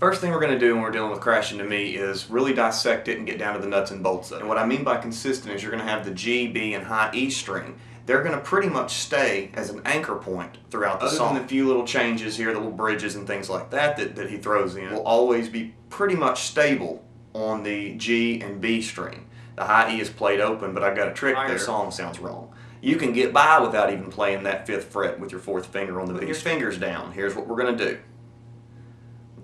First thing we're going to do when we're dealing with crashing to me is really dissect it and get down to the nuts and bolts of it. And what I mean by consistent is you're going to have the G, B, and high E string. They're going to pretty much stay as an anchor point throughout the song. Other than a few little changes here, the little bridges and things like that he throws in, will always be pretty much stable on the G and B string. The high E is played open, but I've got a trick there. The song sounds wrong. You can get by without even playing that 5th fret with your 4th finger on the B. Put your fingers down. Here's what we're going to do.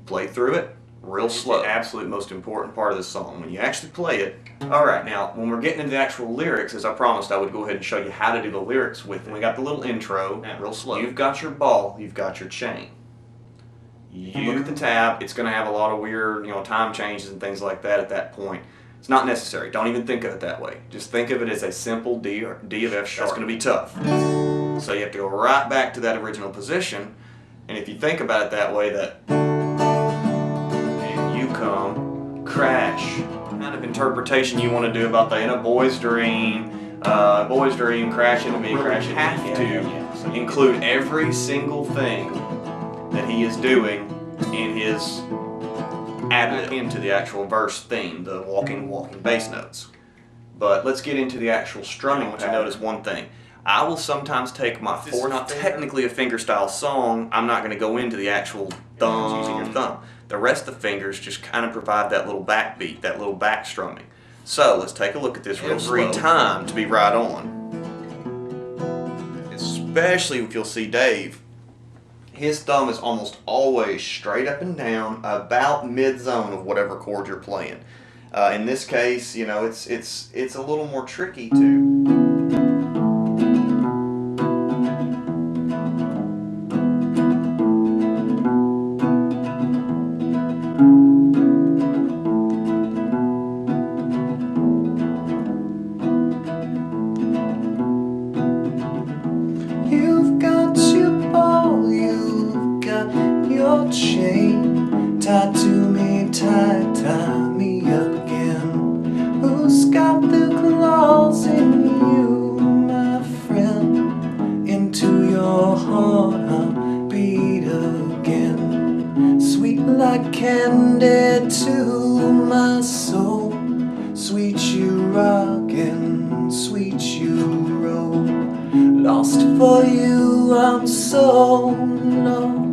Play through it real slow. The absolute most important part of the song, when you actually play it. Alright, now when we're getting into the actual lyrics, as I promised I would go ahead and show you how to do the lyrics with it. We got the little intro, real slow. You've got your ball, you've got your chain. You look at the tab, it's going to have a lot of weird, time changes and things like that at that point. It's not necessary. Don't even think of it that way. Just think of it as a simple D of F sharp. That's going to be tough. So you have to go right back to that original position, and if you think about it that way, and you come, crash. What kind of interpretation you want to do about that in a boy's dream, crashing to me, crashing. You have to include every single thing that he is doing in his ad into the actual verse theme, the walking bass notes. But let's get into the actual strumming. Which I notice one thing. I will sometimes take my 4th. This is not technically a fingerstyle song. I'm not going to go into the actual thumb using your thumb. The rest of the fingers just kind of provide that little backbeat, that little back strumming. So let's take a look at this real slow. Every time to be right on. Especially if you'll see Dave. His thumb is almost always straight up and down, about mid-zone of whatever chord you're playing. In this case, it's a little more tricky too. You've got your ball, you've got your chain tied to me, tie me up again. Who's got the claws in you, my friend? Into your heart I'll beat again. Sweet like candy to my soul, sweet you rockin', sweet you roll. Lost for you, I'm so lost.